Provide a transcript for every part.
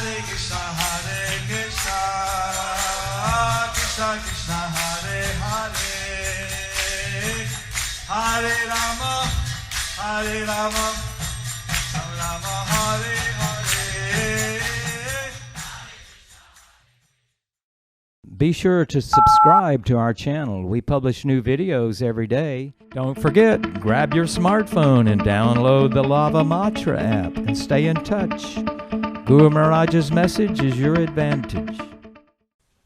Krishna Krishna Hare Hare Hare Rama Rama Hare Hare. Be sure to subscribe to our channel. We publish new videos every day. Don't forget, grab your smartphone and download the Lava Matra app and stay in touch. Guru Maharaj's message is your advantage.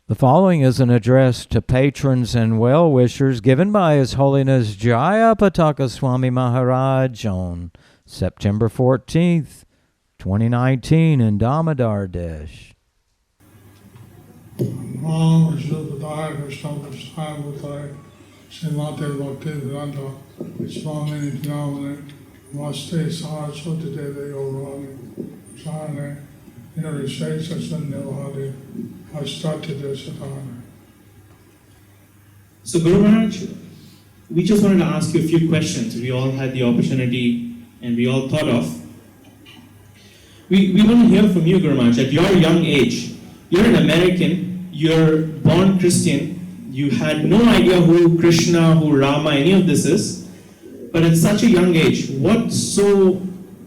The following is an address to patrons and well-wishers given by His Holiness Jayapataka Swami Maharaj on September 14th, 2019 in Damodardesh. Ram Jayapataka Krishna Krishna Bhutaya Srimate Bhakti Vedanta Swami Nityananda Namaste Saraswati Devi Gaurani Sarane Nirishesha Sanyavadi Ashtati Desatana. So Guru Maharaj, we just wanted to ask you a few questions we all had the opportunity and we all thought of. We want to hear from you, Guru Maharaj, at your young age. You're an American, you're born Christian, you had no idea who Krishna, who Rama, any of this is, but at such a young age, what so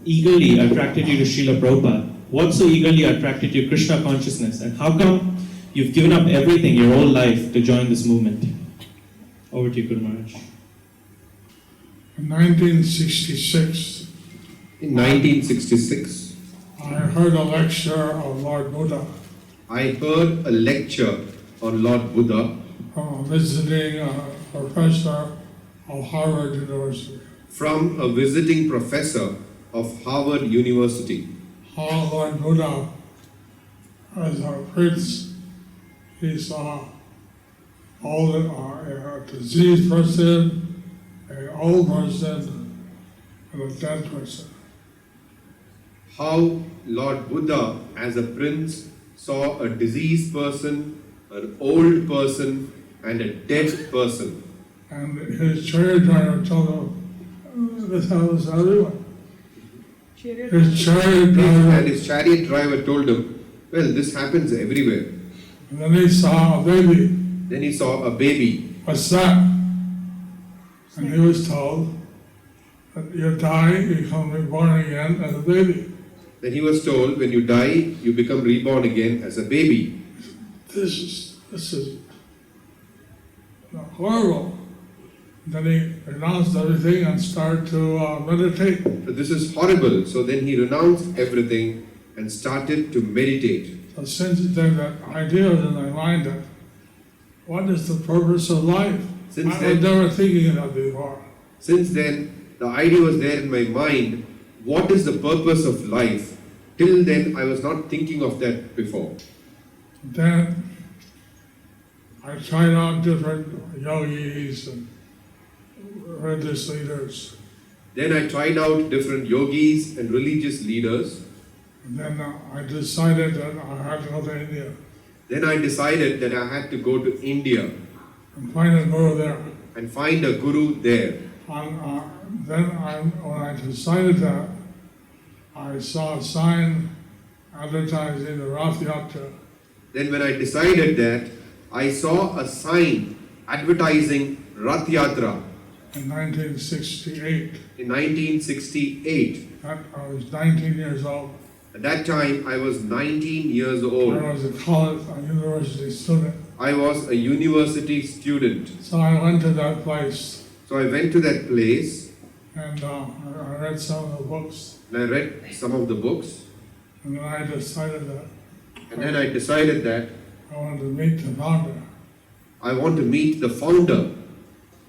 eagerly attracted you to Srila Prabhupada? What so eagerly attracted you to Krishna consciousness? And how come you've given up everything, your whole life, to join this movement? Over to you, Guru Maharaj. In 1966, I heard a lecture of Lord Buddha. I heard a lecture on Lord Buddha From a visiting professor of Harvard University. From a visiting professor of Harvard University. How Lord Buddha, as a prince, he saw all a diseased person, an old person, and a dead person. How Lord Buddha, as a prince, saw a diseased person, an old person, and a dead person. And his chariot driver told him, this happens to everyone. His chariot driver told him, well, this happens everywhere. And then he saw a baby. Then he saw a baby. What's that? And he was told that you die, you become reborn again as a baby. Then he was told, when you die, you become reborn again as a baby. This is horrible. Then he renounced everything and started to meditate. But this is horrible. So then he renounced everything and started to meditate. So since then that idea was in my mind that what is the purpose of life? I was never thinking of that before. Since then, the idea was there in my mind, what is the purpose of life? Till then, I was not thinking of that before. Then I tried out different yogis and religious leaders. Then I tried out different yogis and religious leaders. And then I decided that I had to go to India. Then I decided that I had to go to India. And find a guru there. And find a guru there. And then when I decided that, I saw a sign advertising the Rath Yatra. Then when I decided that, I saw a sign advertising Rath Yatra. In 1968. In 1968. I was 19 years old. At that time, I was 19 years old. I was a university student. I was a university student. So I went to that place. So I went to that place. And I read some of the books. And I read some of the books. And then I decided that. I wanted to meet the founder. I want to meet the founder.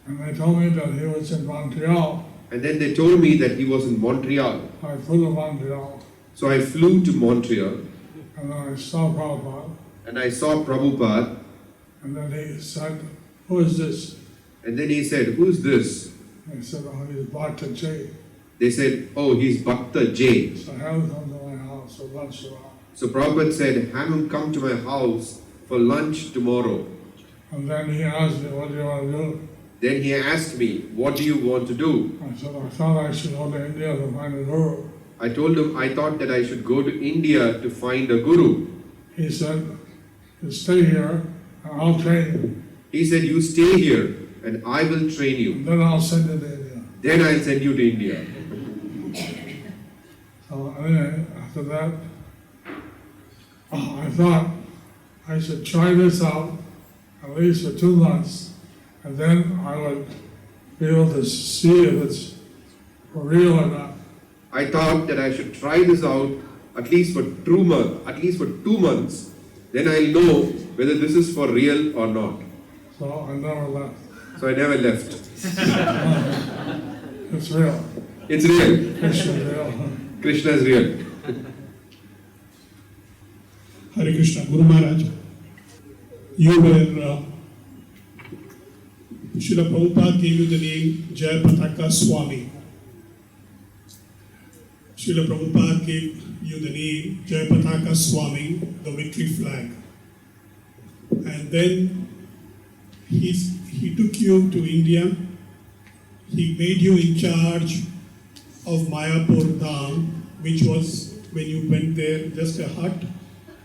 And they told me that he was in Montreal. And then they told me that he was in Montreal. I flew to Montreal. So I flew to Montreal. And then I saw Prabhupada. And then he said, who is this? And then he said, who's this? I said, oh, he's Bhakta J. They said, oh, he's Bhakta J. So have him come to my house for lunch tomorrow. So Prabhupada said, have him come to my house for lunch tomorrow. And then he asked me, what do you want to do? Then he asked me, what do you want to do? I said, I thought I should go to India to find a guru. I told him I thought that I should go to India to find a guru. He said, "You stay here, and I'll train you. He said, you stay here and I will train you. And then I'll send you to India." Then I'll send you to India. So anyway, after that, I thought I should try this out at least for 2 months, and then I would be able to see if it's for real or not. I thought that I should try this out at least for 2 months. Then I'll know whether this is for real or not. So I never left. So I never left. It's real. It's real. Krishna's real. Krishna is real. Hare Krishna, Guru Maharaj. You were, Srila Prabhupada gave you the name Jayapataka Swami. Srila Prabhupada gave you the name Jayapataka Swami, the victory flag. And then he took you to India. He made you in charge of Mayapur Dham, which was, when you went there, just a hut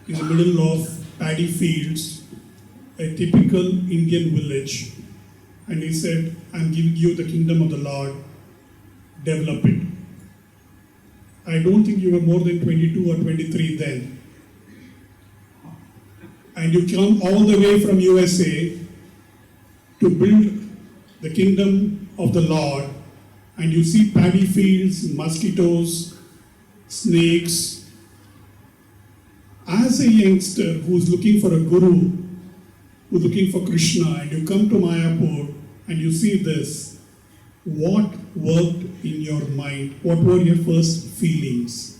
in the middle of paddy fields, a typical Indian village. And he said, "I'm giving you the kingdom of the Lord, develop it." I don't think you were more than 22 or 23 then. And you come all the way from USA to build the kingdom of the Lord, and you see paddy fields, mosquitoes, snakes. As a youngster who's looking for a guru, who's looking for Krishna, and you come to Mayapur and you see this, what worked in your mind? What were your first feelings?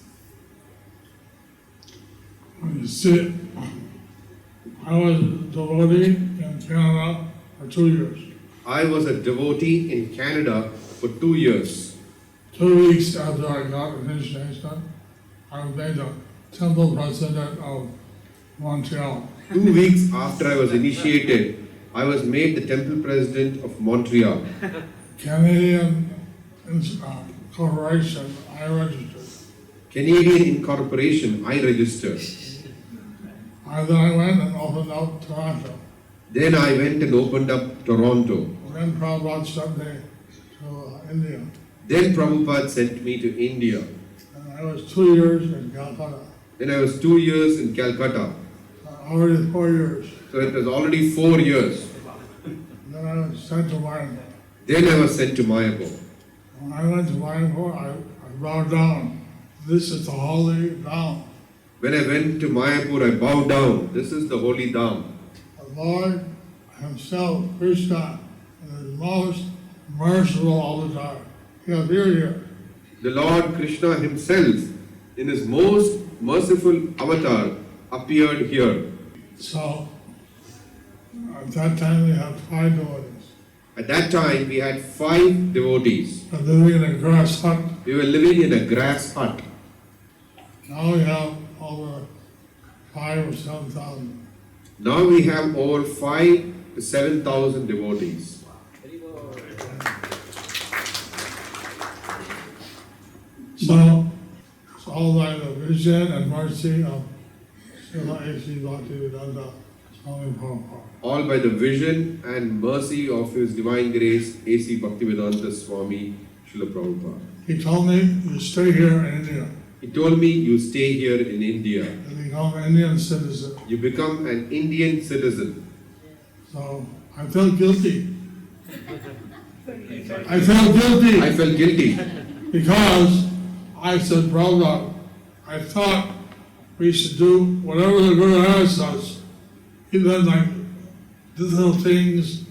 You see, I was a devotee in Canada for 2 years. I was a devotee in Canada for 2 years. 2 weeks after I got initiation, I was made the temple president of Montreal. 2 weeks after I was initiated, I was made the temple president of Montreal. Canadian corporation, I registered. Canadian Incorporation, I registered. And then I went and opened up Toronto. Then I went and opened up Toronto. Then Prabhupada sent me to India. Then Prabhupada sent me to India. And I was 2 years in Calcutta. Then I was 2 years in Calcutta. Already 4 years. So it was already 4 years. Then I was sent to Mayapur. Then I was sent to Mayapur. When I went to Mayapur, I bowed down. This is the holy Dham. When I went to Mayapur, I bowed down. This is the holy Dham. The Lord Himself, Krishna, is most merciful all the time. He appeared here. The Lord Krishna himself, in his most merciful avatar, appeared here. So, at that time we had 5 devotees. At that time, we had 5 devotees. Living in a grass hut. We were living in a grass hut. Now we have over 5 or 7,000. Now we have over 5 to 7,000 devotees. So, it's all by the vision and mercy of Srila A.C. Bhaktivedanta Swami Prabhupada. All by the vision and mercy of His Divine Grace, A.C. Bhaktivedanta Swami Srila Prabhupada. He told me, "You stay here in India He told me, you stay here in India. and become an Indian citizen." You become an Indian citizen. So, I felt guilty. I felt guilty I felt guilty because I said, "Prabhupada, I thought we should do whatever the Guru asks us, even like difficult things,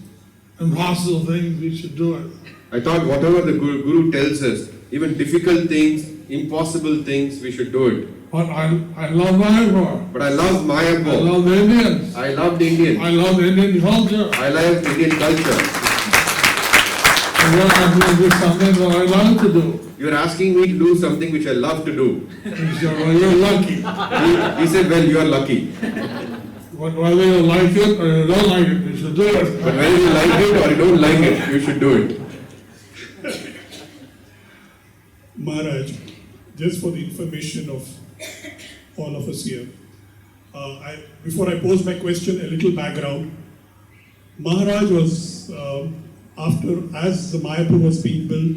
impossible things, we should do it." I thought whatever the Guru tells us, even difficult things, impossible things, we should do it. But I love Mayapur. But I love I Mayapur. love the Indians. I loved Indian. I love Indian culture. I love Indian culture. And then I'm going to do something that I love to do. You are asking me to do something which I love to do. He said, "Well, you're lucky. He said, well, you are lucky. But whether you like it or you don't like it, you should do it." But whether you like it or you don't like it, you should do it. Maharaj, just for the information of all of us here. Before I pose my question, a little background. Maharaj was, as the Mayapur was being built,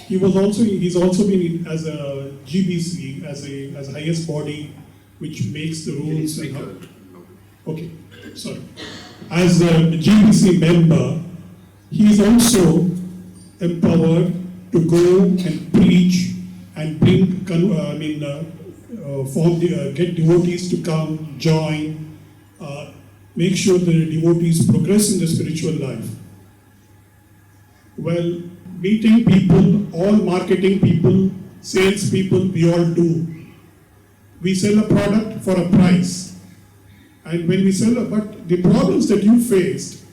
he's also been as a GBC, as a highest body which makes the rules. Okay, sorry. As a GBC member, he is also empowered to go and preach and bring, get devotees to come, join, make sure the devotees progress in the spiritual life. Well, meeting people, all marketing people, sales people, we all do. We sell a product for a price. And when we sell but the problems that you faced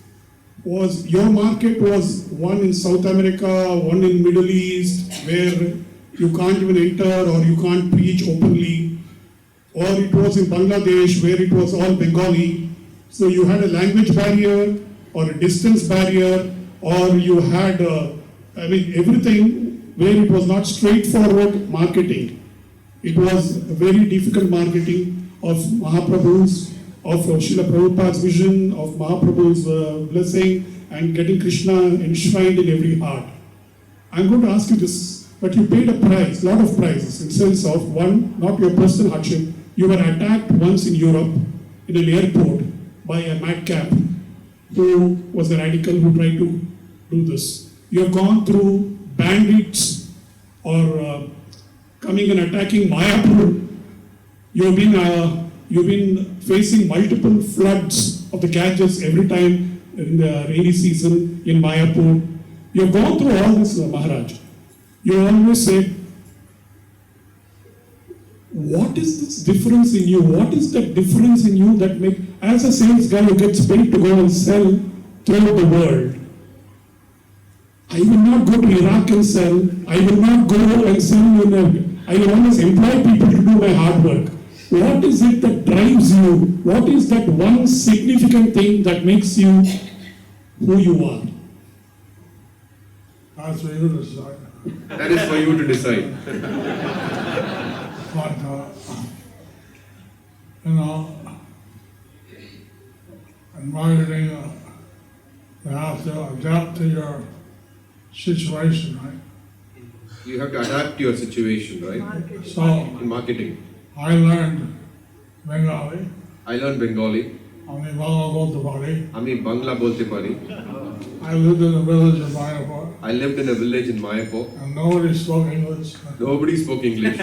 was your market was one in South America, one in Middle East, where you can't even enter or you can't preach openly, or it was in Bangladesh where it was all Bengali. So you had a language barrier or a distance barrier, or you had everything where it was not straightforward marketing. It was a very difficult marketing of Mahaprabhu's, of Srila Prabhupada's vision, of Mahaprabhu's blessing, and getting Krishna enshrined in every heart. I'm going to ask you this, but you paid a price, lot of prices, in sense of one, not your personal hardship. You were attacked once in Europe, in an airport, by a madcap who was a radical who tried to do this. You have gone through bandits or coming and attacking Mayapur. You've been facing multiple floods of the Ganges every time in the rainy season in Mayapur. You've gone through all this, Maharaj. You always said, what is this difference in you? What is that difference in you that make, as a sales guy who gets paid to go and sell throughout the world, I will not go to Iraq and sell. I will not go and sell. I will always employ people to do my hard work. What is it that drives you? What is that one significant thing that makes you who you are? That's for you to decide. That is for you to decide. But, in marketing, you have to adapt to your situation, right? You have to adapt to your situation, right? So, In marketing. I learned Bengali. I learned Bengali. আমি বাংলা বলতে পারি। আমি বাংলা বলতে পারি। I lived in a village in Mayapur. I lived in a village in Mayapur. And nobody spoke English. Nobody spoke English.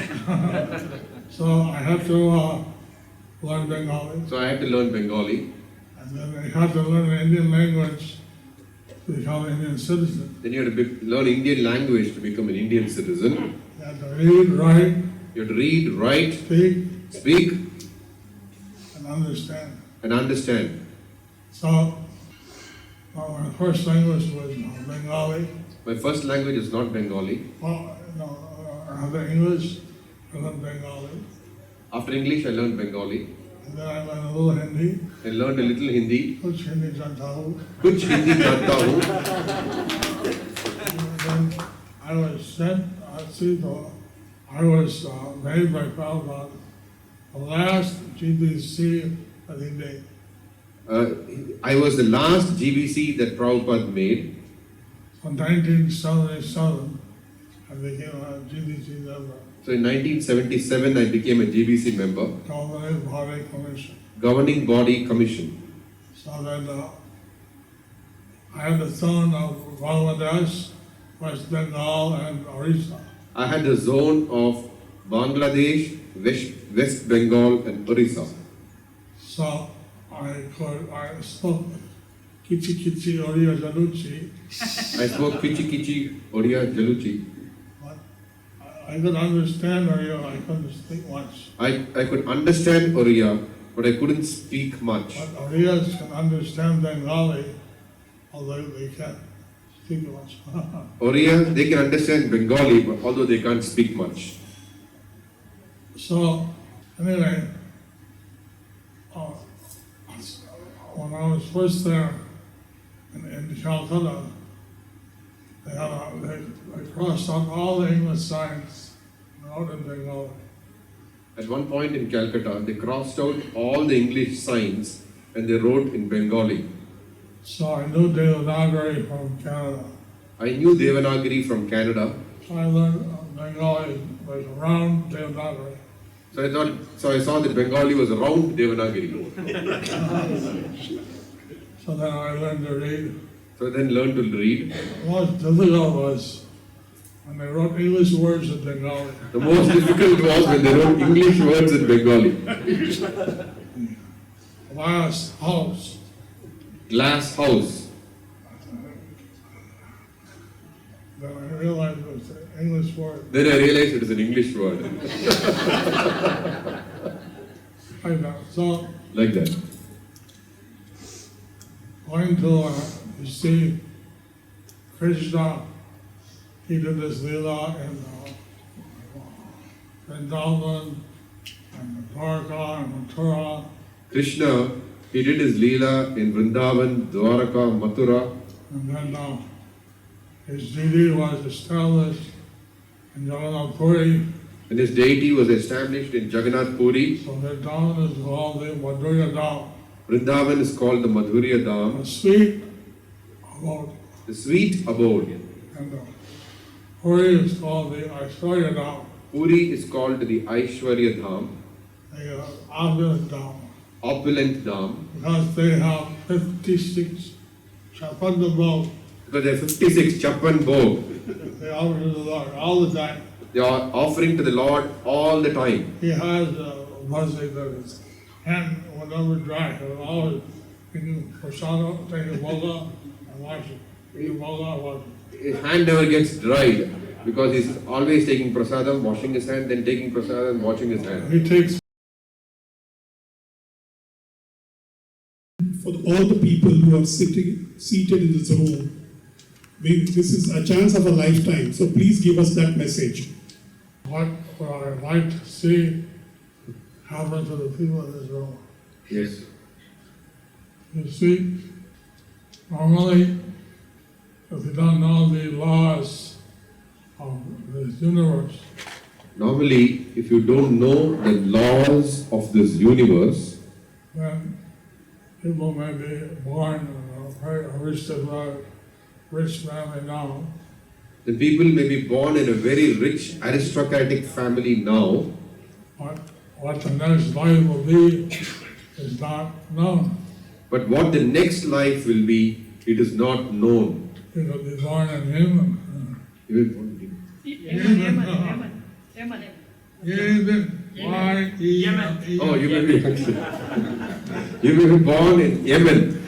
So I had to learn Bengali. So I had to learn Bengali. And then I had to learn the Indian language to become an Indian citizen. Then you had to learn Indian language to become an Indian citizen. You had to read, write, You have to read, write, speak, and understand. and understand. So my first language was Bengali. My first language is not Bengali. After English, I learned Bengali. After English, I learned Bengali. And then I learned a little Hindi. I learned a little Hindi. Kuch Hindi janta hu. Kuch Hindi janta hu. Then I was sent, I was very, very proud about the last GBC, I think they, I was the last GBC that Prabhupada made. in 1977, I became a GBC member, So in 1977, I became a GBC member, Governing Body Commission. Governing Body Commission. So then I had the zone of Bangladesh, West Bengal, and Orissa. I had the zone of Bangladesh, West Bengal, and Orissa. So I spoke Kichi Kichi Oriya Jaluchi, I spoke Kichi Kichi, Odia, Jaluchi. but I could understand Oriya, I couldn't speak much. I could understand Oriya, but I couldn't speak much. But Oriyas can understand Bengali, although they can't speak much. Oriya, they can understand Bengali, but although they can't speak much. So, anyway, when I was first there in Calcutta, they crossed out all the English signs and out in Bengali. At one point in Calcutta, they crossed out all the English signs and they wrote in Bengali. So I knew Damodardesh from Canada. I knew Devanagari from Canada, So I learned Bengali was around Damodardesh. so I saw that Bengali was around Devanagari. So then I learned to read. So I then learned to read. What was difficult was when they wrote English words in Bengali. The most difficult was when they wrote English words in Bengali. Glass house. Glass house. Then I realized it was an English word. Then I realized it is an English word. Like that. So Like that. going to, you see, Krishna, he did this Leela in Vrindavan and Dwarka and Mathura. Krishna, he did his Leela in Vrindavan, Dwaraka, Mathura. And then his deity was established in Jagannath Puri. And his deity was established in Jagannath Puri. So Vrindavan is called the Madhurya Dham. Vrindavan is called the Madhurya Dham, The sweet abode. the sweet abode. And Puri is called the Aishwarya Dham, Puri is called the Aishwarya Dham, the opulent Dham. opulent Dham, Because they have 56 Chapandabho, because there are 56 Chapan Bhog. they offer to the Lord all the time. They are offering to the Lord all the time. He has a blessing that his hand will never dry. He'll always taking prasada, taking boga, and wash it. Taking boga, wash it. His hand never gets dried because he's always taking prasadam, washing his hand, then taking prasadam, washing his hand. He takes For all the people who are seated in this room, this is a chance of a lifetime. So please give us that message. what I like to see happen to the people in this room. Yes. You see, normally, if you don't know the laws of this universe, Normally, if you don't know the laws of this universe, then people may be born in a very rich family now, then people may be born in a very rich aristocratic family now, but what the next life will be is not known. but what the next life will be, it is not known. You will be born in Yemen. You will born in- Yemen. Y-E-M-E-N. Oh, you may be you may be born in Yemen,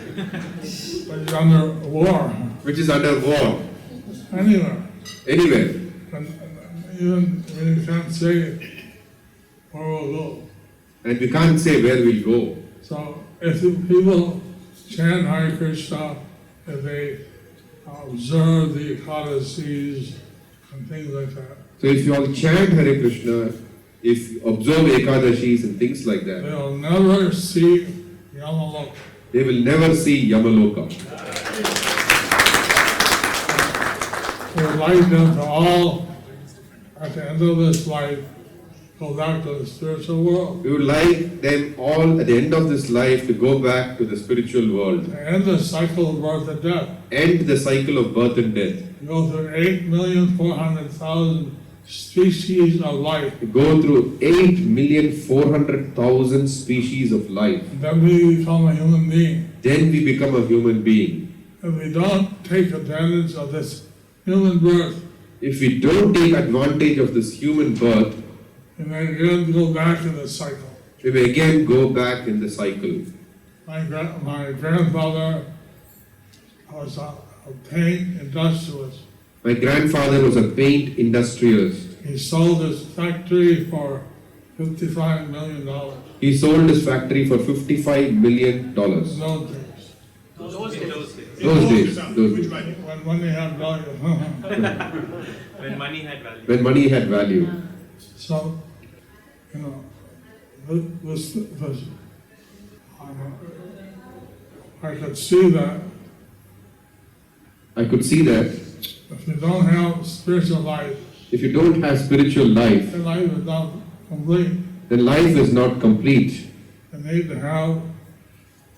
But it's under war. which is under war, Anywhere. anywhere. And even when you can't say where we'll go. And we can't say where we'll go. So if the people chant Hare Krishna, if they observe the Ekadasis and things like that, So if you all chant Hare Krishna, if you observe Ekadashis and things like that, they'll never see Yamaloka. they will never see Yamaloka. We would like them to all, at the end of this life, go back to the spiritual world. We would like them all at the end of this life to go back to the spiritual world, To end the cycle of birth and death. end the cycle of birth and death, Go through 8,400,000 species of life. go through 8,400,000 species of life. Then we become a human being. Then we become a human being. If we don't take advantage of this human birth, If we don't take advantage of this human birth, we may again go back in the cycle. we may again go back in the cycle. My grandfather was a paint industrialist. My grandfather was a paint industrialist. He sold his factory for $55 million. He sold his factory for $55 million. Those days. Those days. Which money? When money had value. When money had value. When money had value. So, you know, this I could see that I could see that if you don't have spiritual life, If you don't have spiritual life, then life is not complete. then life is not complete. You need to have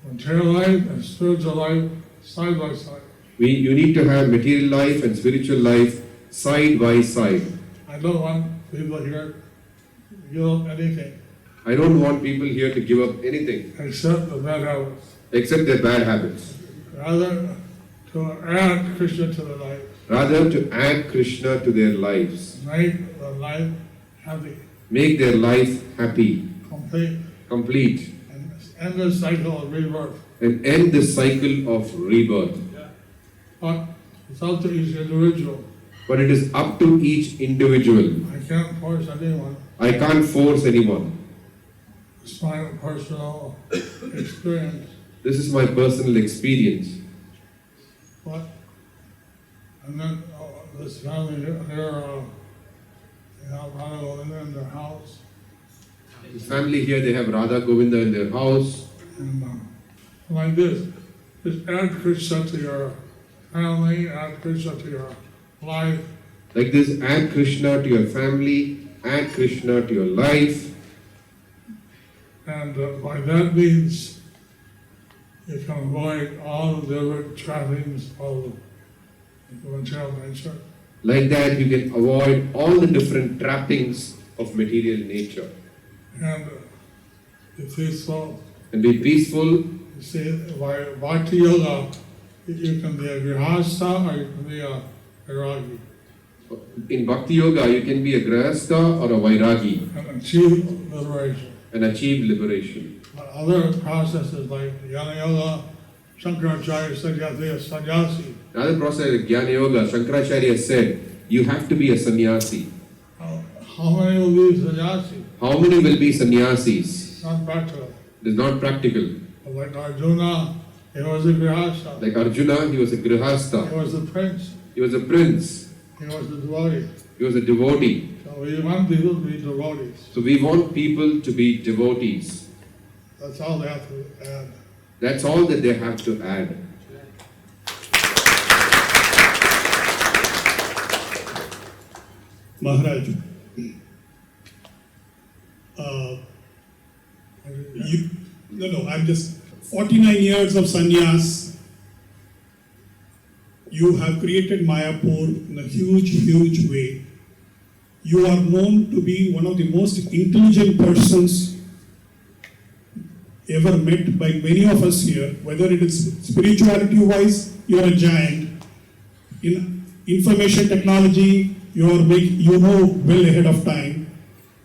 material life and spiritual life side by side. You need to have material life and spiritual life side by side. I don't want people here to give up anything I don't want people here to give up anything except the bad habits. except their bad habits. Rather, to add Krishna to their life, Rather, to add Krishna to their lives. make the life happy, Make their life happy, complete, complete, and end the cycle of rebirth. and end the cycle of rebirth. But it's up to each individual. But it is up to each individual. I can't force anyone. I can't force anyone. It's my personal experience. This is my personal experience. But and then this family here, they have Radha Govinda in their house, This family here, they have Radha Govinda in their house. and like this, just add Krishna to your family, add Krishna to your life, Like this, add Krishna to your family, add Krishna to your life. and by that means you can avoid all the different trappings of the material nature. Like that, you can avoid all the different trappings of material nature And be peaceful. and be peaceful. You see, by Bhakti Yoga, you can be a Grihastha or you can be a Vairagi In Bhakti Yoga, you can be a Grihastha or a Vairagi and achieve liberation. and achieve liberation. But other processes like Jnana Yoga, Shankaracharya said you have to be a sannyasi. Another process like Jnana Yoga, Shankaracharya said, you have to be a sannyasi. How many will be sannyasi? How many will be sannyasis? Not practical. It is not practical. Like Arjuna, he was a Grihastha. Like Arjuna, he was a He Grihastha. was the prince. He was a prince. He was the devotee. He was a devotee. So we want people to be devotees. So we want people to be devotees. That's all they have to add. That's all that they have to add. Maharaj, I'm just 49 years of sannyas. You have created Mayapur in a huge, huge way. You are known to be one of the most intelligent persons ever met by many of us here. Whether it is spirituality-wise, you are a giant. In information technology, you know well ahead of time.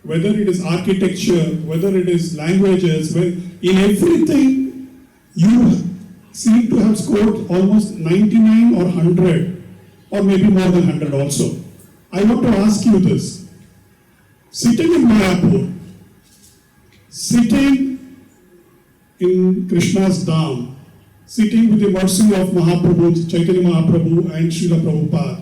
Whether it is architecture, whether it is languages, in everything, you seem to have scored almost 99 or 100, or maybe more than 100 also. I want to ask you this. Sitting in Mayapur, sitting in Krishna's Dham, sitting with the mercy of Mahaprabhu, Chaitanya Mahaprabhu and Srila Prabhupada,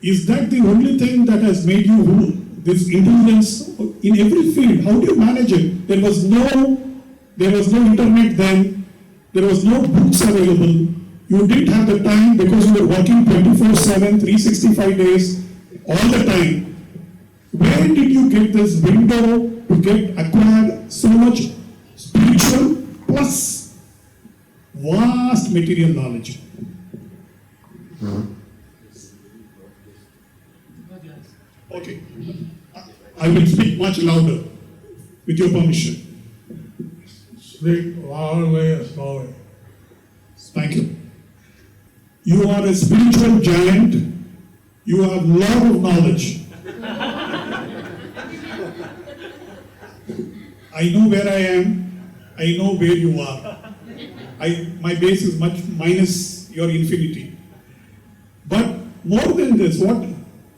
is that the only thing that has made you rule? This intelligence in every field, how do you manage it? There was no internet then, there was no books available. You didn't have the time because you were working 24/7, 365 days, all the time. Where did you get this window to acquire so much spiritual plus vast material knowledge? Okay, I will speak much louder, with your permission. Speak loudly and slowly. Thank you. You are a spiritual giant. You have a lot of knowledge. I know where I am. I know where you are. My base is much minus your infinity. But more than this, what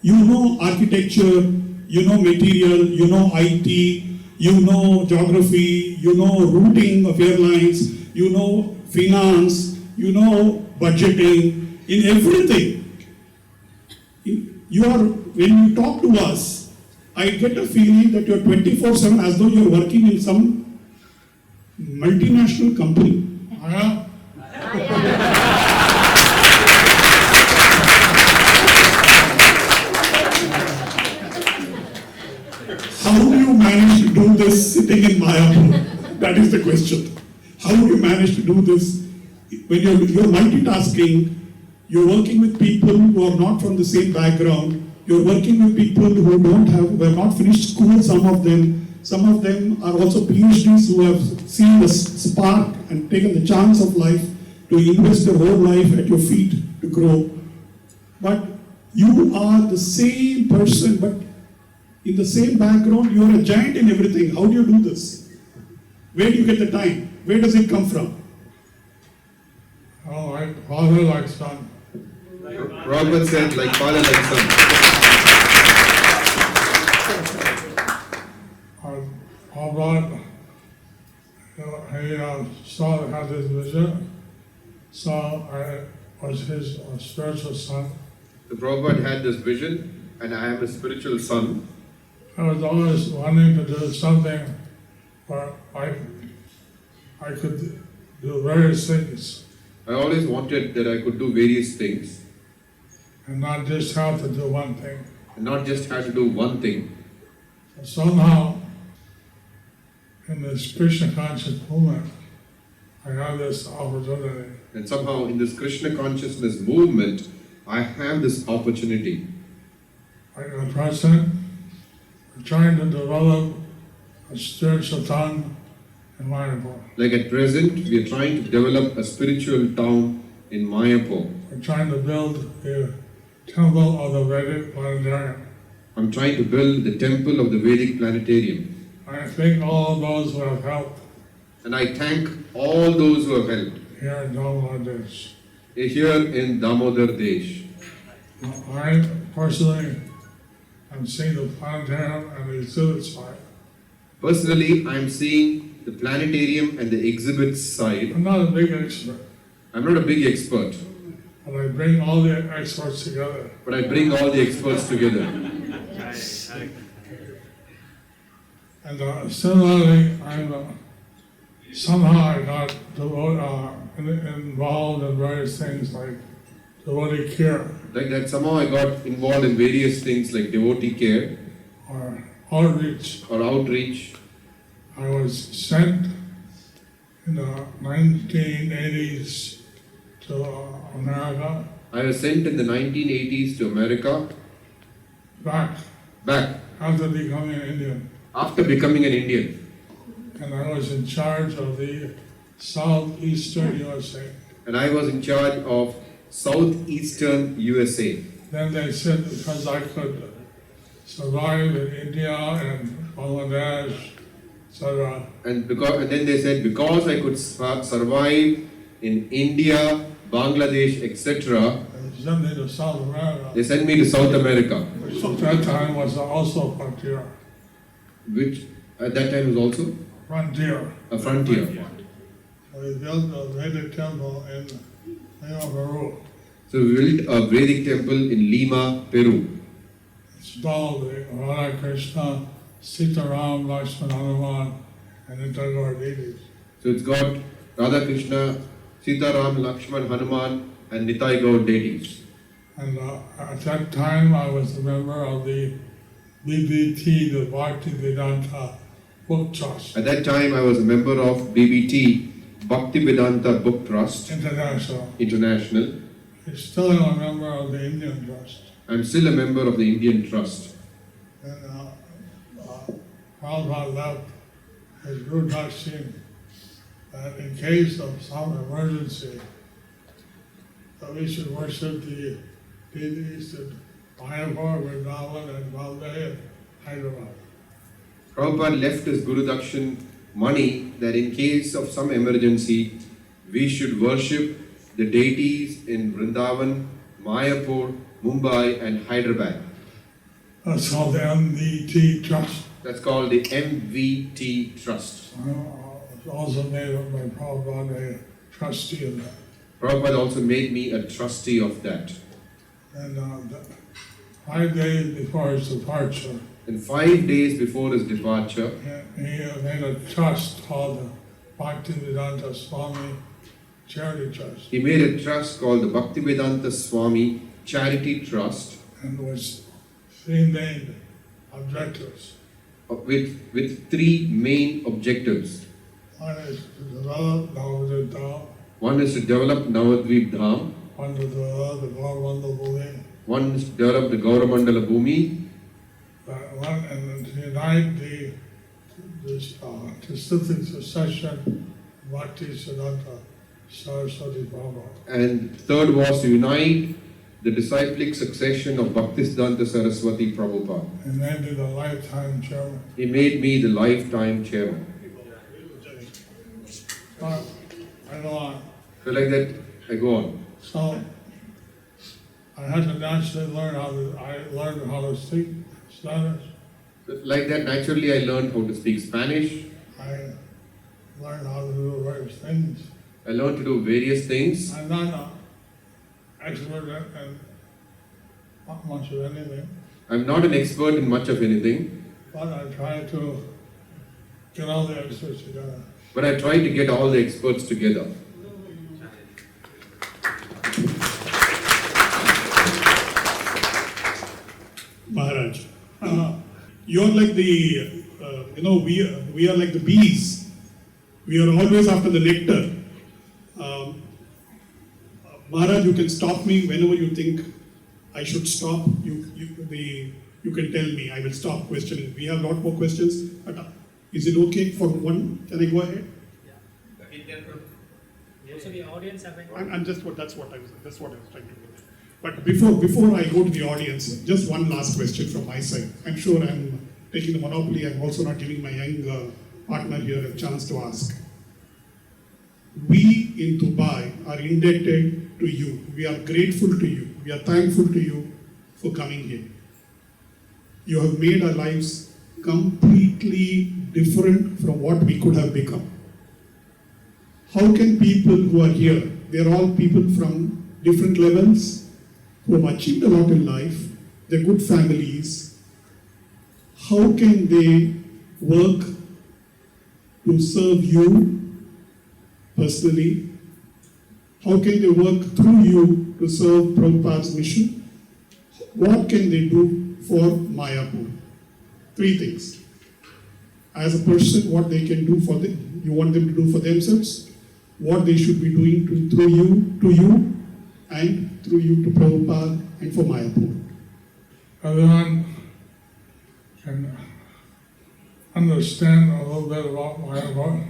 you know architecture, you know material, you know IT, you know geography, you know routing of airlines, you know finance, you know budgeting, in everything. When you talk to us, I get a feeling that you're 24/7 as though you're working in some multinational company. just sitting in Mayapur? That is the question. How do you manage to do this? When you're multitasking, you're working with people who are not from the same background. You're working with people who who have not finished school, some of them. Some of them are also PhDs who have seen the spark and taken the chance of life to invest their whole life at your feet to grow. But you are the same person, but in the same background, you are a giant in everything. How do you do this? Where do you get the time? Where does it come from? Oh, like father, like son. Prabhupada said, like father, like son. Prabhupada, he saw, had his vision, so I was his spiritual son. The Prabhupada had this vision, and I am a spiritual son. I was always wanting to do something where I could do various things I always wanted that I could do various things, and not just have to do one thing. and not just have to do one thing. But somehow, in this Krishna conscious movement, I have this opportunity. And somehow in this Krishna consciousness movement, I have this opportunity. Like at present, we're trying to develop a spiritual tongue in Mayapur. Like at present, we are trying to develop a spiritual town in Mayapur. We're trying to build a temple of the Vedic planetarium. I'm trying to build the temple of the Vedic planetarium. I thank all of those who have helped And I thank all those who have helped here in Damodardesh. here in Damodardesh. I personally am seeing the planetarium and the exhibit side. Personally, I'm seeing the planetarium and the exhibit side. I'm not a big expert, I'm not a big expert, but I bring all the experts together. but I bring all the experts together. And similarly, somehow I got involved in various things like devotee care Like that, somehow I got involved in various things like devotee care or outreach. or outreach. I was sent in the 1980s to America, I was sent in the 1980s to America, back back after becoming an Indian. after becoming an Indian. And I was in charge of the southeastern USA. And I was in charge of southeastern USA. Then they said because I could survive in India and Bangladesh, etc., And then they said because I could survive in India, Bangladesh, etc., they sent me to South America, they sent me to South America, which at that time was also frontier. which at that time was also Frontier. a frontier. We built a Vedic temple in Lima, Peru. So we built a Vedic temple in Lima, Peru. Installed the Radha Krishna, Sitaram, Lakshman, Hanuman, and Intergore deities. So it's got Radha Krishna, Sita Ram, Lakshman, Hanuman, and Nitai Gaur deities. And at that time, I was a member of the BBT, the Bhakti Vedanta Book Trust At that time, I was a member of BBT, Bhakti Vedanta Book Trust International. International. I still am a member of the Indian Trust. I'm still a member of the Indian Trust. And Prabhupada left his Guru Dakshina that in case of some emergency, that we should worship the deities in Mayapur, Vrindavan, and Bombay, and Hyderabad. Prabhupada left his Guru Dakshin money that in case of some emergency, we should worship the deities in Vrindavan, Mayapur, Mumbai, and Hyderabad. That's called the MVT Trust. That's called the MVT Trust. It's also made up by Prabhupada, a trustee of that. Prabhupada also made me a trustee of that. And 5 days before his departure, And 5 days before his departure, he made a trust called the Bhakti Vedanta Swami Charity Trust, he made a trust called the Bhaktivedanta Swami Charity Trust, and was 3 main objectives. with three main objectives. One is to develop Damodardesh Dham, One is to develop Navadvip Dham, one to develop the Gaurmanda Bhumi, one is to develop the Gauramandala Bhumi, one and to unite this distinct succession of Bhakti Siddhanta Saraswati Prabhupada. and third was to unite the disciplic succession of Bhaktisiddhanta Saraswati Prabhupada. And then to the lifetime chairman. He made me the lifetime chairman. But I go on. So like that, I go on. So I had to naturally learn how to speak Spanish. Like that, naturally I learned how to speak Spanish. I learned how to do various things. I learned to do various things. I'm not an expert in not much of anything, I'm not an expert in much of anything, but I try to get all the experts together. but I try to get all the experts together. Maharaj, you're like the, we are like the bees. We are always after the nectar. Maharaj, you can stop me whenever you think I should stop. You can tell me. I will stop questioning. We have a lot more questions. But is it okay for one? Can I go ahead? So the audience have I'm just that's what I was trying to do. But before I go to the audience, just one last question from my side. I'm sure I'm taking the monopoly. I'm also not giving my young partner here a chance to ask. We in Dubai are indebted to you. We are grateful to you. We are thankful to you for coming here. You have made our lives completely different from what we could have become. How can people who are here, they're all people from different levels, who have achieved a lot in life, they're good families, how can they work to serve you personally? How can they work through you to serve Prabhupada's mission? What can they do for Mayapur? Three things. As a person, what they can do for them, you want them to do for themselves, what they should be doing through you, and through you to Prabhupada and for Mayapur. Everyone can understand a little bit about Mayapur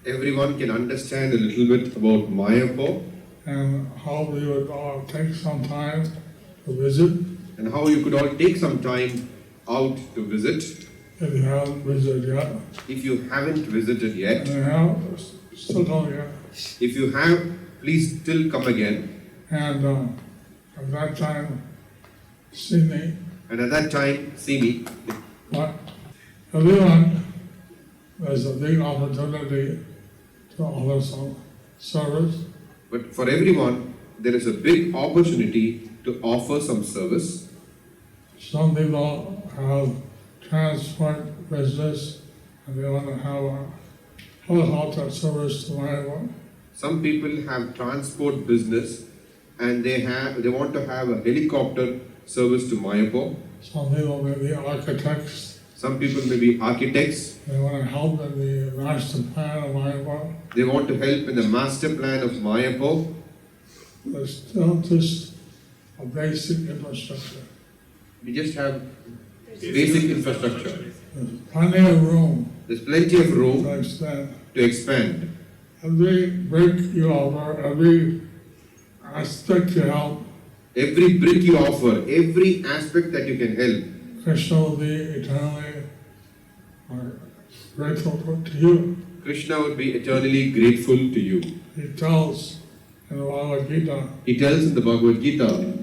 Everyone can understand a little bit about Mayapur and how we would all take some time to visit. and how you could all take some time out to visit. If you haven't visited yet, If you haven't visited yet, and you have, still don't yet. if you have, please still come again. And at that time, see me. And at that time, see me. But everyone, there's a big opportunity to offer some service. But for everyone, there is a big opportunity to offer some service. Some people have transport business and they want to have a helicopter service to Mayapur. Some people have transport business and they want to have a helicopter service to Mayapur. Some people may be architects. Some people may be architects. They want to help in the master plan of Mayapur. They want to help in the master plan of Mayapur. There's still just a basic infrastructure. We just have basic infrastructure. There's plenty of room There's plenty of to room extend. to expand. Every brick you offer, every aspect you help, Every brick you offer, every aspect that you can help, Krishna will be eternally grateful to you. Krishna would be eternally grateful to you. He tells in the Bhagavad Gita, He tells in the Bhagavad Gita,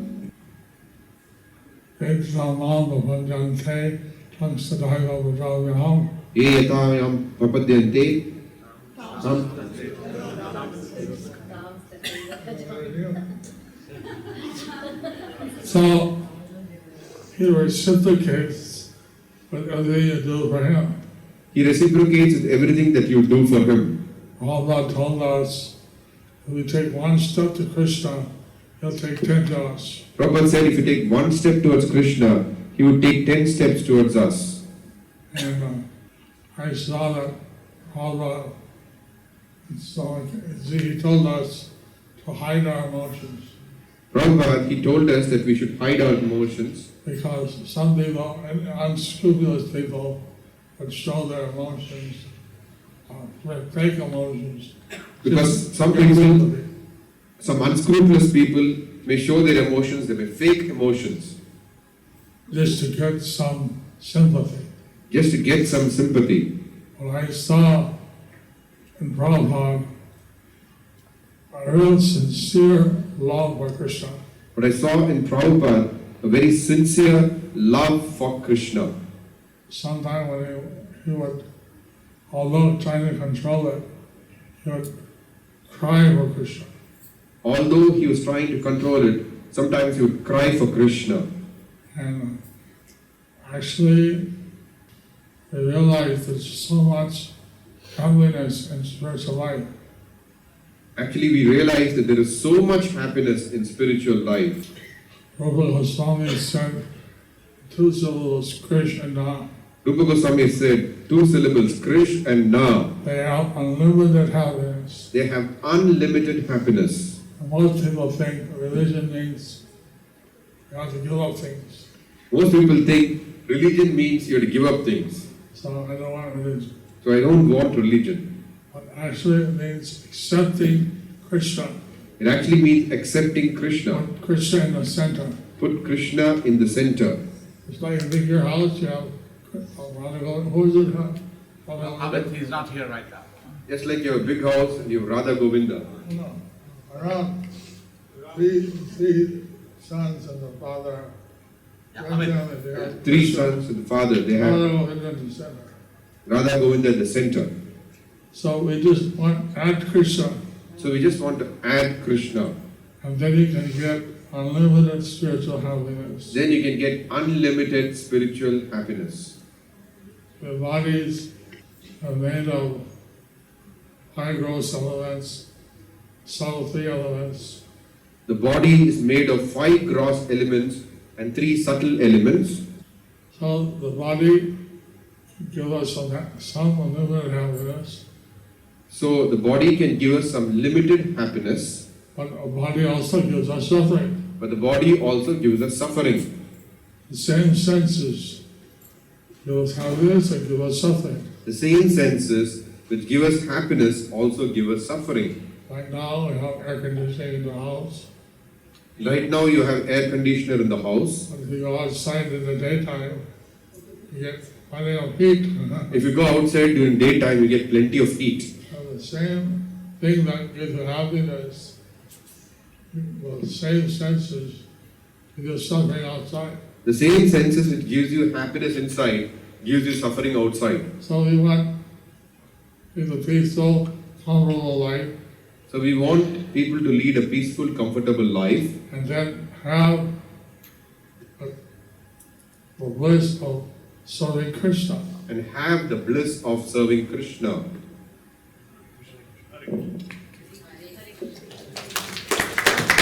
Ye yatayam prapadyante tam. So he reciprocates with everything you do for him. He reciprocates with everything that you do for him. Allah told us if we take one step to Krishna, he'll take 10 to us. Prabhupada said if you take one step towards Krishna, he would take 10 steps towards us. And I saw that all so he told us to hide our emotions. Prabhupada, he told us that we should hide our emotions Because some people, unscrupulous people, would show their emotions, fake emotions. because some unscrupulous people may show their emotions, they may fake emotions Just to get some sympathy. just to get some sympathy. What I saw in Prabhupada, a real sincere love for Krishna. But I saw in Prabhupada a very sincere love for Krishna. Sometimes when he would, although trying to control it, he would cry for Krishna. Although he was trying to control it, sometimes he would cry for Krishna. And actually, we realized there's so much happiness in spiritual life. Actually, we realized that there is so much happiness in spiritual life. Rupa Swami said 2 syllables, Krish and Na. Rupa Goswami said 2 syllables, Krish and Na. They have unlimited happiness. They have unlimited happiness. And most people think religion means you have to give up things. Most people think religion means you have to give up things. So I don't want religion. So I don't want religion. But actually it means accepting Krishna. It actually means accepting Krishna. Put Krishna in the center. Put Krishna in the center. It's like a bigger house, you have who is it? Abid, he's not here right now. Just like you have a big house and you have Radha Govinda. No, around three sons and the father. Yeah, Right Abid. down there, they have 3 Krishna, sons and the father. They Radha have Govinda in the center. Radha Govinda at the center. So we just want to add Krishna, So we just want to add Krishna. and then you can get unlimited spiritual happiness. Then you can get unlimited spiritual happiness. The bodies are made of high gross elements, subtle 3 elements. The body is made of 5 gross elements and 3 subtle elements. So the body gives us some unlimited happiness, So the body can give us some limited happiness, but our body also gives us suffering. but the body also gives us suffering. The same senses give us happiness and give us suffering. The same senses which give us happiness also give us suffering. Right now we have air conditioning in the house. Right now you have air conditioner in the house. But if you go outside in the daytime, you get plenty of heat. If you go outside during daytime, you get plenty of heat. So the same thing that gives you happiness, the same senses give you suffering outside. The same senses which gives you happiness inside gives you suffering outside. So we want people to peaceful, comfortable life, So we want people to lead a peaceful, comfortable life and then have the bliss of serving Krishna. and have the bliss of serving Krishna.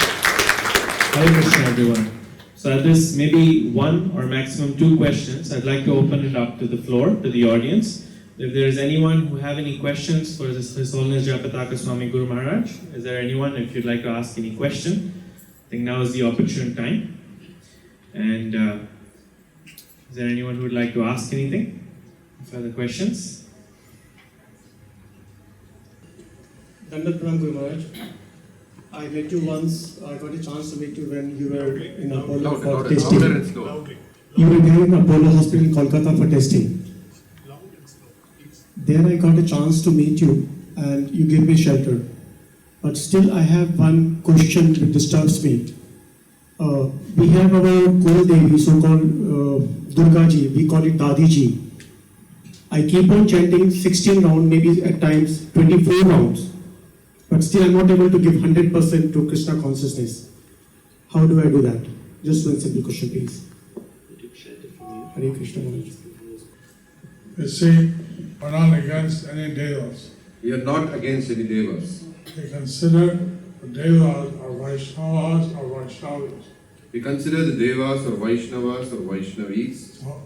Hare Krishna, everyone. So at this, maybe 1 or maximum 2 questions. I'd like to open it up to the floor, to the audience. If there is anyone who have any questions for His Holiness Jayapataka Swami Guru Maharaj, is there anyone, if you'd like to ask any question? I think now is the opportune time. And is there anyone who would like to ask anything? Further questions? Dandat Pranam Guru Maharaj. I met you once, I got a chance to meet you when you were in Apollo for testing. You were there in Apollo Hospital in Kolkata for testing. There I got a chance to meet you and you gave me shelter. But still I have one question which disturbs me. We have our Kul Devi, so-called Durga Ji, we call it Dadi Ji. I keep on chanting 16 rounds, maybe at times 24 rounds. But still I'm not able to give 100% to Krishna consciousness. How do I do that? Just one simple question, please. Hare Krishna Maharaj. You see, we're not against any devas. We are not against any devas. We consider the devas or Vaishnavas or Vaishnavis. We consider the devas or Vaishnavas or Vaishnavis. So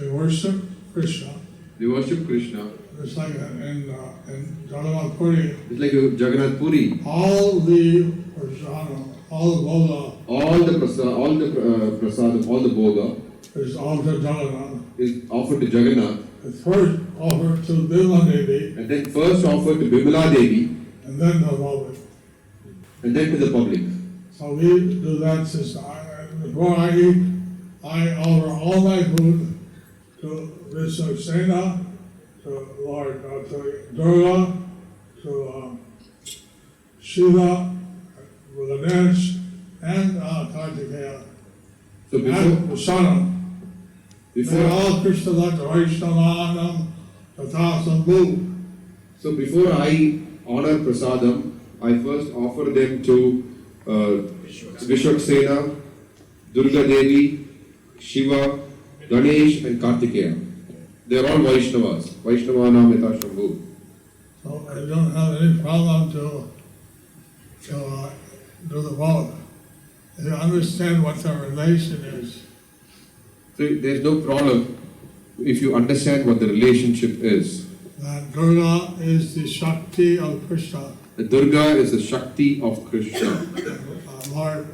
we worship Krishna. They worship Krishna. It's like in Jagannath Puri, It's like Jagannath Puri. all the prasada, all the bhoga All the prasadam, all the bhoga is offered to Jagannath. is offered to Jagannath, It's first offered to Bhima Devi and then first offered to Bimala Devi, and then to the public. and then to the public. So we do that system. Before I eat, I offer all my food to Vishnu Sena, to Lord, to Durga, to Shiva, Ganesh, and Kartikeya, So and Prasanna. They're before, all Krishna Bhakta, Vaishnavanam, Tathasambhu. so before I honor prasadam, I first offer them to Vishwaksena, Durga Devi, Shiva, Ganesh, and Kartikeya. They are all Vaishnavas. Vaishnavanam Yatha Shambhu. So I don't have any problem to do the vote. If you understand what the relation is, So there's no problem if you understand what the relationship is. that Durga is the Shakti of Krishna. The Durga is the Shakti of Krishna. Lord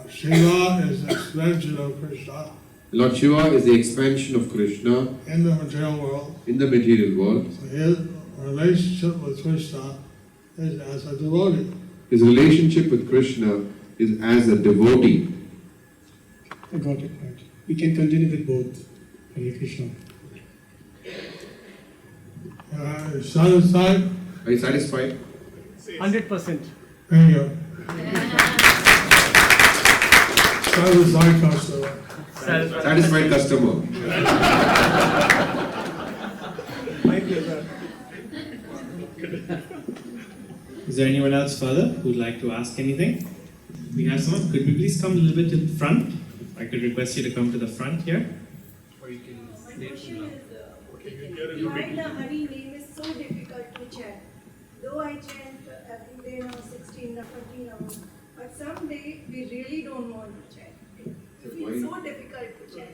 Shiva is the expansion of Krishna Lord Shiva is the expansion of Krishna in the material world. in the material world. So his relationship with Krishna is as a devotee. His relationship with Krishna is as a devotee. I got it right. We can continue with both. Hare Krishna. Satisfied? Are you satisfied? 100%. Thank you. Satisfied customer. Satisfied customer. My pleasure. Is there anyone else further who would like to ask anything? We have someone. Could we please come a little bit to the front? I could request you to come to the front here. My question is, why the Hari name is so difficult to chant? Though I chant every day now 16 or 14 hours, but someday we really don't want to chant. It feels so difficult to chant.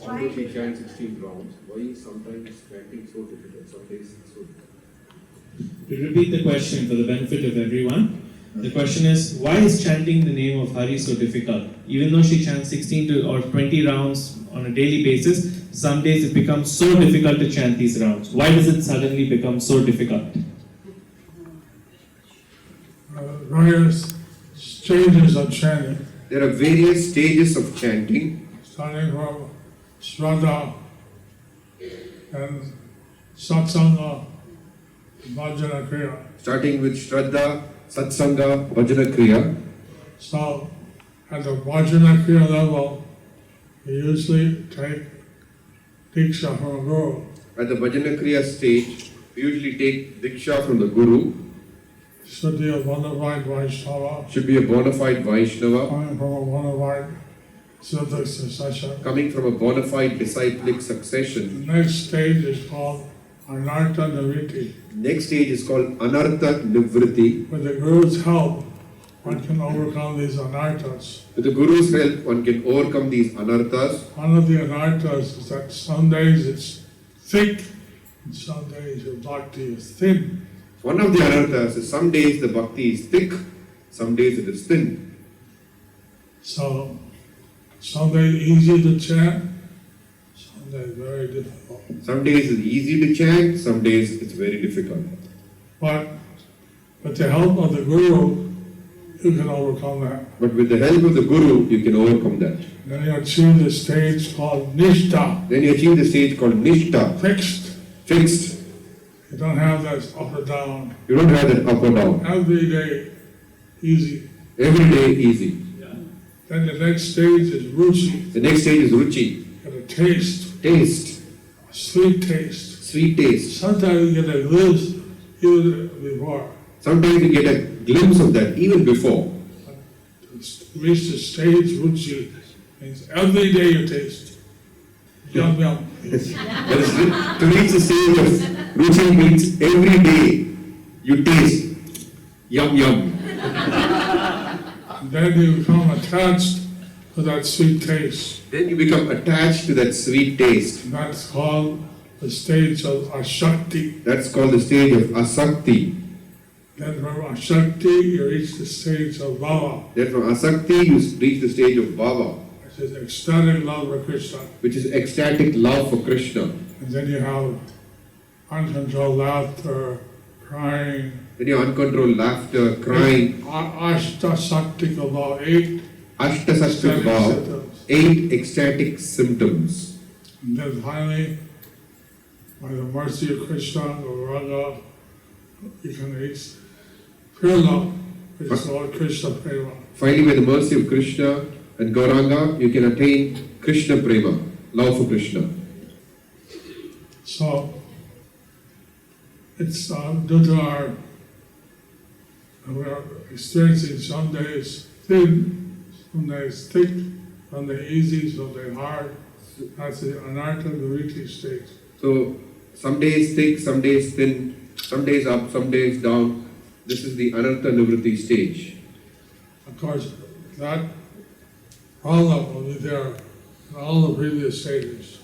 Although we chant 16 rounds, why is sometimes chanting so difficult? Some days it's so difficult. To repeat the question for the benefit of everyone, the question is, why is chanting the name of Hari so difficult? Even though she chants 16 or 20 rounds on a daily basis, some days it becomes so difficult to chant these rounds. Why does it suddenly become so difficult? Various stages of chanting, There are various stages of chanting, starting from Shraddha and Satsanga, Bhajana Kriya. starting with Shraddha, Satsanga, Bhajana Kriya. So at the Bhajana Kriya level, we usually take Diksha from a guru. At the Bhajana Kriya stage, we usually take Diksha from the Guru. Should be a bona fide Vaishnava, Should be a bona fide Vaishnava, coming from a bona fide Siddha succession. coming from a bona fide disciplic succession. The next stage is called Anartha Nivritti. Next stage is called Anartha Nivritti. With the Guru's help, one can overcome these anarthas. With the Guru's help, one can overcome these anarthas. One of the anarthas is that some days it's thick, and some days your bhakti is thin. One of the anarthas is some days the bhakti is thick, some days it is thin. So, some days easy to chant, some days very difficult. Some days it's easy to chant, some days it's very difficult. But with the help of the Guru, you can overcome that. But with the help of the Guru, you can overcome that. Then you achieve the stage called Nishtha, Then you achieve the stage called Nishtha, fixed. fixed. You don't have that up or down. You don't have that up or down. Every day, easy. Every day easy. Then the next stage is Ruchi, The next stage is Ruchi, and a taste, taste, a sweet taste. sweet taste. Sometimes you get a glimpse even before. Sometimes you get a glimpse of that even before. To reach the stage Ruchi means every day you taste. Yum yum. That is, to reach the stage of Ruchi means every day you taste yum yum. And then you become attached to that sweet taste. Then you become attached to that sweet taste. And that's called the stage of Ashakti. That's called the stage of Asakti. Then from Ashakti, you reach the stage of Bhava, Then from Asakti, you reach the stage of Bhava, which is ecstatic love for Krishna. which is ecstatic love for Krishna. And then you have uncontrolled laughter, crying. Then you uncontrolled laughter, crying, Ashta Sakti Bhava, 8 Ashtasakti ecstatic Bhava, symptoms. 8 ecstatic symptoms. And then finally, by the mercy of Krishna, Gauranga, you can reach pure love, which is called Krishna Prema. Finally, by the mercy of Krishna and Gauranga, you can attain Krishna Prema, love for Krishna. So, it's due to our, we are experiencing some days thin, some days thick, some days easy, some days hard. That's the anartha guriti state. So, some days thick, some days thin, some days up, some days down. This is the Anartha Nivritti stage. Of course, that problem will be there in all the previous stages.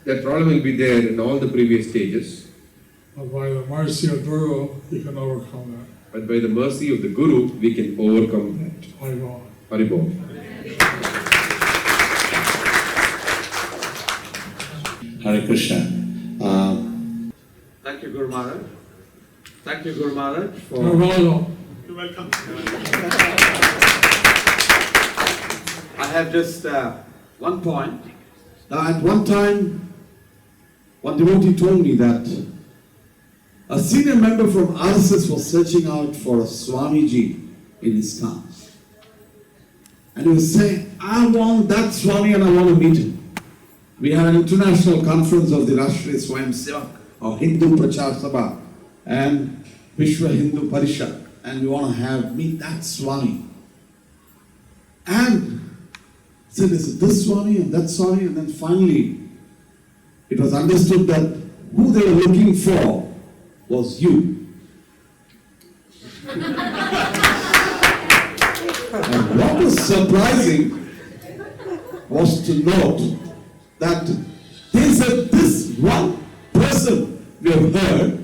That problem will be there in all the previous stages, But by the mercy of Guru, you can overcome that. but by the mercy of the Guru, we can overcome that. I go on. Haribol. Hare Krishna. Thank you, Guru Maharaj. Thank you, Guru Maharaj, for... You're welcome. You're welcome. I have just one point. Now, at one time, one devotee told me that a senior member from RSS was searching out for a Swamiji in his town. And he was saying, I want that Swami and I want to meet him. We had an international conference of the Rashtriya Swayamsevak or Hindu Prachar Sabha and Vishwa Hindu Parishad, and we want to meet that Swami. And so there's this Swami and that Swami, and then finally it was understood that who they were looking for was you. And what was surprising was to note that they said this one person we have heard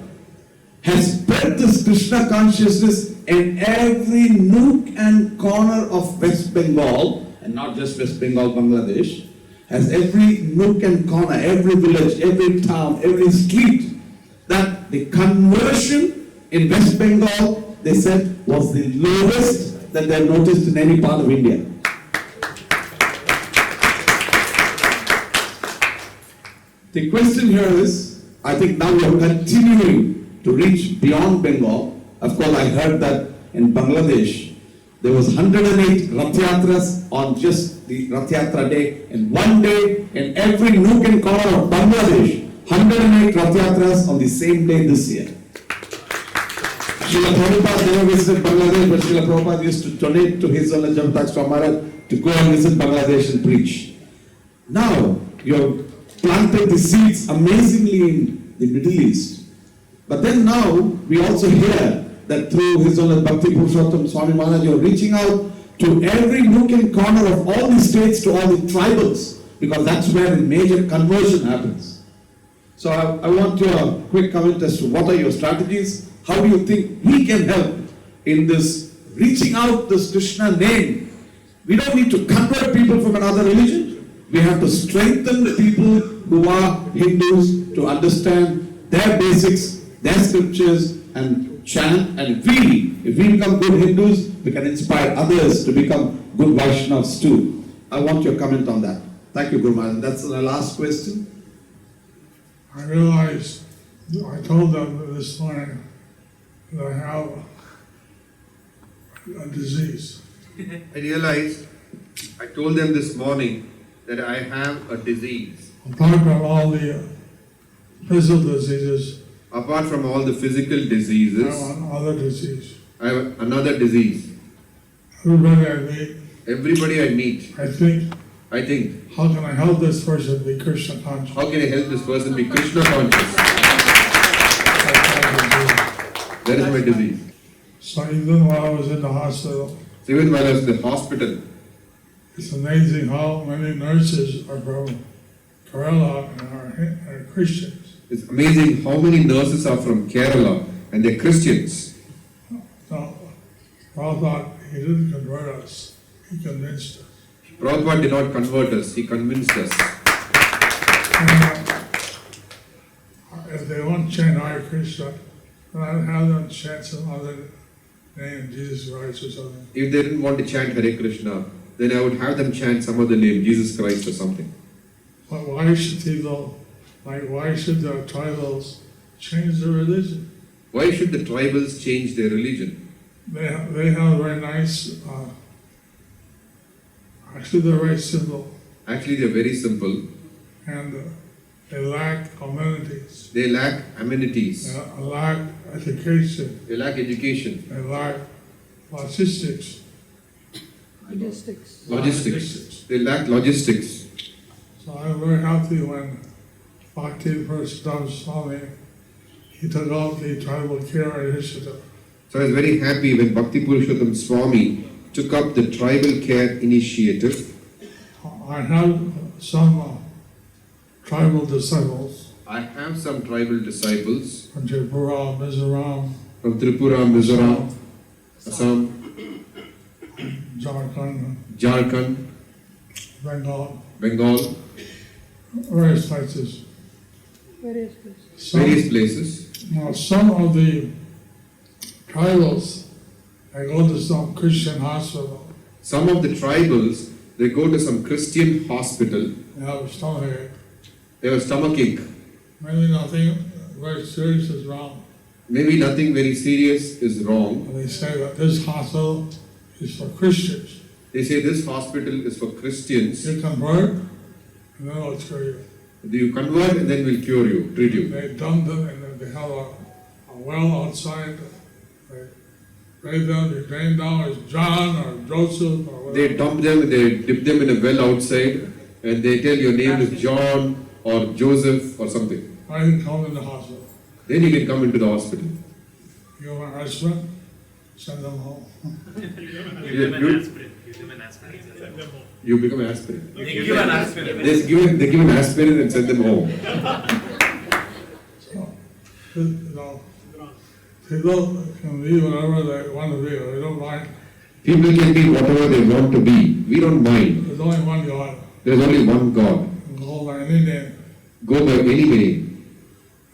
has spread this Krishna consciousness in every nook and corner of West Bengal, and not just West Bengal, Bangladesh, has every nook and corner, every village, every town, every street, that the conversion in West Bengal, they said, was the lowest that they have noticed in any part of India. The question here is, I think now we are continuing to reach beyond Bengal. Of course, I heard that in Bangladesh, there was 108 Rath Yatras on just the Rath Yatra day. In one day, in every nook and corner of Bangladesh, 108 Rath Yatras on the same day this year. Srila Prabhupada never visited Bangladesh, but Srila Prabhupada used to donate to his own Jayapataka Swami to go and visit Bangladesh and preach. Now, you have planted the seeds amazingly in the Middle East. But then now, we also hear that through His Holiness Bhakti Purushottam Swami Maharaj, you are reaching out to every nook and corner of all the states, to all the tribals, because that's where the major conversion happens. So I want your quick comment as to what are your strategies, how do you think we can help in this reaching out this Krishna name? We don't need to convert people from another religion. We have to strengthen the people who are Hindus to understand their basics, their scriptures, and chant. And if we become good Hindus, we can inspire others to become good Vaishnavas too. I want your comment on that. Thank you, Guru Maharaj. That's the last question. I realized, I told them this morning that I have a disease. I realized, I told them this morning that I have a disease. Apart from all the physical diseases, Apart from all the physical I diseases, have another disease. I have another disease. Everybody I meet, Everybody I meet, I think, how can I help this person be Krishna conscious? how can I help this person be Krishna conscious? That is my disease. So even while I was in the hospital, So even while I was in the hospital, it's amazing how many nurses are from Kerala and are Christians. It's amazing how many nurses are from Kerala and they're Christians. No, Prabhupada, he didn't convert us, he convinced us. Prabhupada did not convert us, he convinced us. If they want to chant Hare Krishna, then I'd have them chant some other name, Jesus Christ or something. If they didn't want to chant Hare Krishna, then I would have them chant some other name, Jesus Christ or something. But why should people, why should the tribals change their religion? Why should the tribals change their religion? They have a very nice, actually they're very simple, Actually, they're very simple. and they lack amenities, They lack amenities. they lack education, They lack education. they lack logistics. Logistics. They lack logistics. So I'm very happy when Bhakti first done Swami, he took out the tribal care initiative. So I was very happy when Bhakti Purushottam Swami took up the tribal care initiative. I have some tribal disciples I have some tribal disciples from Tripura, Mizoram, from Tripura, Mizoram, Assam, Jharkhand, Jharkhand, Bengal, Bengal, various places. various places. Now, some of the tribals, they go to some Christian hospital, Some of the tribals, they go to some Christian hospital, they have a stomachache. they have a stomachache. Maybe nothing very serious is wrong. Maybe nothing very serious is wrong. And they say that this hospital is for Christians. They say this hospital is for Christians. You convert, and then it'll cure you. You convert and then we'll cure you, treat you. They dump them, and then they have a well outside. They write down your name down as John or Joseph or whatever. They dump them, they dip them in a well outside, and they tell your name is John or Joseph or something. I can come in the hospital. Then you can come into the hospital. You want an aspirin? Send them home. Give them an aspirin. Give them an aspirin. Send them home. You become aspirin. They give an aspirin. They give an aspirin and send them home. So, you know, people can be whatever they want to be. They don't mind. People can be whatever they want to be. We don't mind. There's only one God. There's only one God. You can go by any name. Go by any name.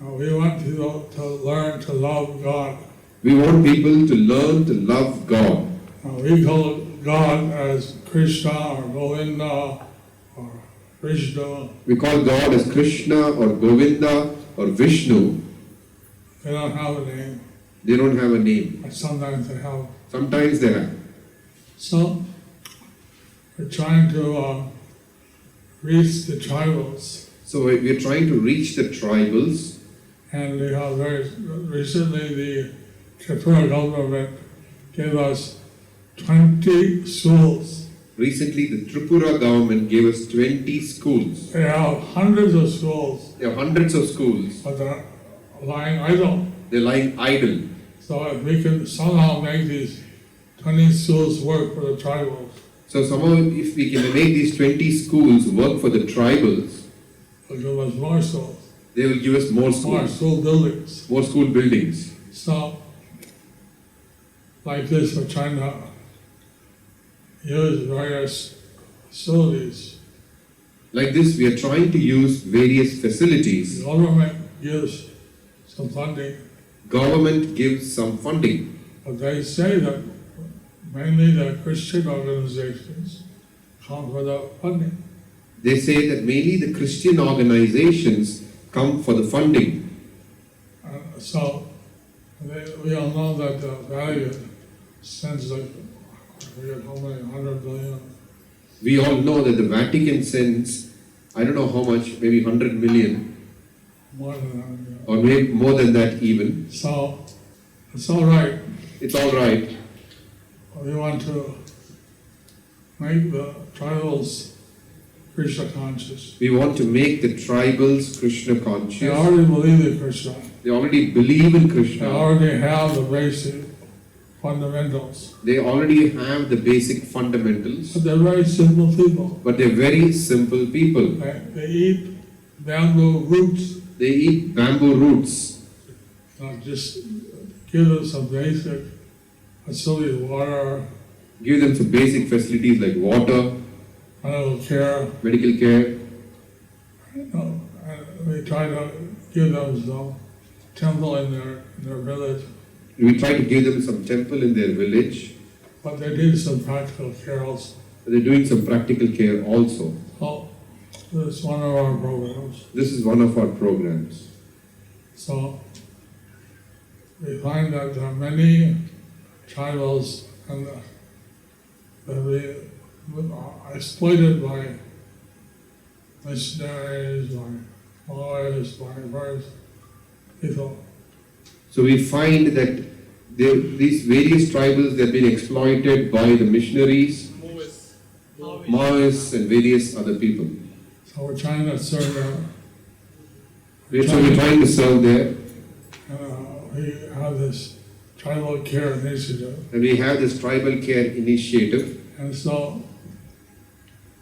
We want people to learn to love God. We want people to learn to love God. We call God as Krishna or Govinda or Vishnu. We call God as Krishna or Govinda or Vishnu. They don't have a name, They don't have a name. but sometimes they have. Sometimes they have. So we're trying to reach the tribals, So we're trying to reach the tribals. and we have very recently the Tripura government gave us 20 schools. Recently, the Tripura government gave us 20 schools. They have hundreds of schools, There are hundreds of schools. but they're lying idle. They're lying idle. So if we can somehow make these 20 schools work for the tribals, So somehow, if we can make these 20 schools work for the tribals, they'll give us more schools, they will give us more more schools, school buildings. more school buildings. So, like this, we're trying to use various facilities. Like this, we are trying to use various The facilities. government gives some funding, Government gives some funding. but they say that mainly the Christian organizations come for the funding. They say that mainly the Christian organizations come for the funding. So, we all know that the value sends like, I forget how many, 100 billion. We all know that the Vatican sends, I don't know how much, maybe 100 million, More than that, yeah. or maybe more than that even. So, it's all right. It's all right. We want to make the tribals Krishna conscious. We want to make the tribals Krishna They conscious. already believe in Krishna. They already believe in They Krishna. already have the basic fundamentals. They already have the basic fundamentals. But they're very simple people. But they're very simple people. They eat bamboo roots, They eat bamboo roots. just give them some basic facilities, water, Give them some basic facilities like water, medical care. medical care. And we try to give them some temple in their village, We try to give them some temple in their village. but they need some practical care also. They're doing some practical care also. So that's one of our programs. This is one of our programs. So we find that there are many tribals and that we are exploited by missionaries, by lawyers, by various people. So we find that these various tribals, they've been exploited by the missionaries, Maoists and various other people. So we're trying to serve them. So we're trying to serve there. We have this tribal care initiative. And we have this tribal care initiative. And so,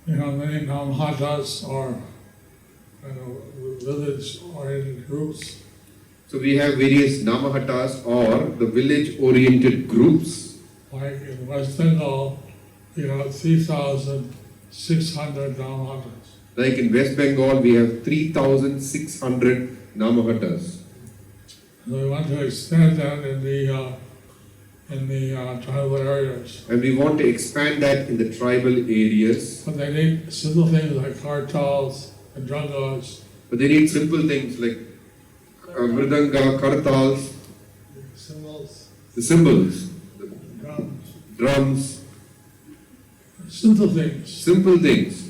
many Namhatas or village-oriented groups. So we have various Namahatas or the village-oriented groups. Like in West Bengal, we have 3,600 Namhatas. Like in West Bengal, we have 3,600 Namahatas. So we want to expand that in the tribal areas. And we want to expand that in the tribal areas. But they need simple things like kartals and drangas. But they need simple things like mridanga, kartals, Symbols, the cymbals, the drums, simple things. simple things.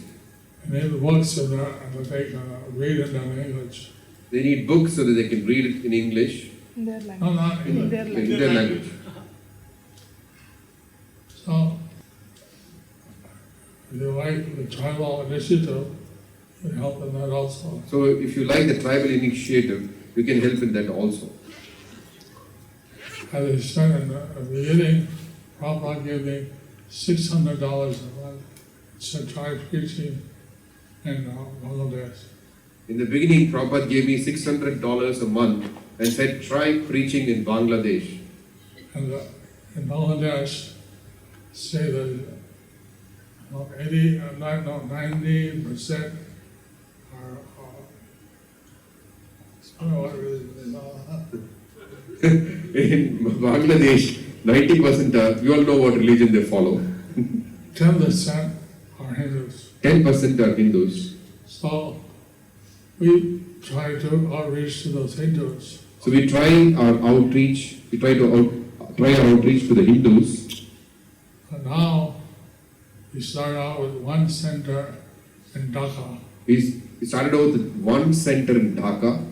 And they have books and that they can read it in English. They need books so that they can read it in English, In their language. No, not In English. their in language. their language. So, if you like the tribal initiative, you can help in that also. So if you like the tribal initiative, you can help in that also. As I said in the beginning, Prabhupada gave me $600 a month to try preaching in Bangladesh. In the beginning, Prabhupada gave me $600 a month and said, try preaching in Bangladesh. And in Bangladesh, say that 90% are, I don't know what really In Bangladesh, 90% are, you all know what religion they follow. 10% are Hindus. 10% are Hindus. So we try to outreach to those Hindus. So we try our outreach, we try our outreach to the Hindus. And now we start out with one center in Dhaka. We started out with one center in Dhaka.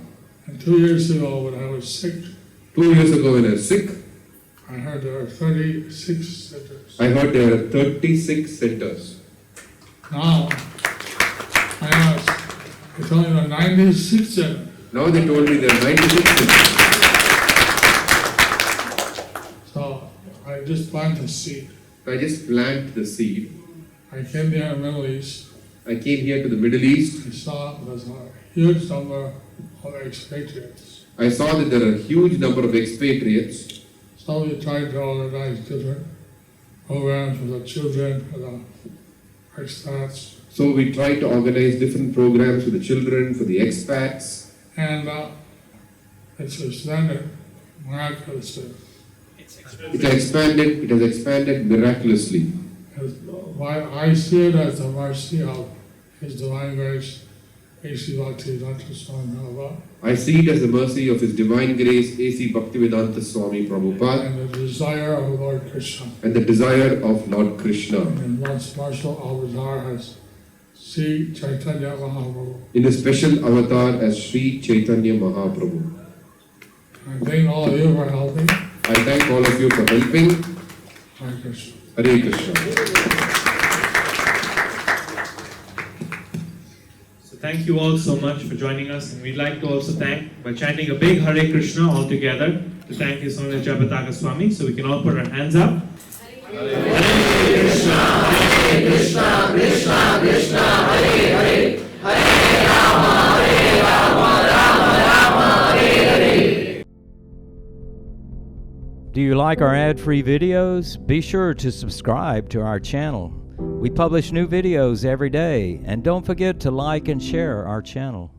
And 2 years ago when I was sick, 2 years ago when I was sick, I heard there are 36 centers. I heard there are 36 centers. Now, I asked, they told me there are 96 centers. Now they told me there are 96 centers. So I just planted a seed. I just planted the seed. I came there in the Middle East. I came here to the Middle East. I saw there's a huge number of expatriates. I saw that there are a huge number of expatriates. So we tried to organize different programs for the children, for the expats. So we tried to organize different programs for the children, for the expats. And it's expanded miraculously. It has expanded miraculously. Why I see it as the mercy of His Divine Grace, A.C. Bhaktivedanta Swami Prabhupada. I see it as the mercy of His Divine Grace, A.C. Bhaktivedanta Swami Prabhupada, And the desire of Lord Krishna. and the desire of Lord Krishna. And Lord's martial avatar as Sri Chaitanya Mahaprabhu. In a special avatar as Sri Chaitanya Mahaprabhu. I thank all of you for helping. I thank all of you for helping. Hare Krishna. Hare Krishna. So thank you all so much for joining us, and we'd like to also thank, by chanting a big Hare Krishna all together, to thank His Holiness Jayapataka Swami. So we can all put our hands up. Hare Krishna, Krishna Krishna, Hare Hare, Hare Rama, Hare Do you like our ad-free videos? Be sure to subscribe to our channel. We publish new videos every day, and don't forget to like and share our channel.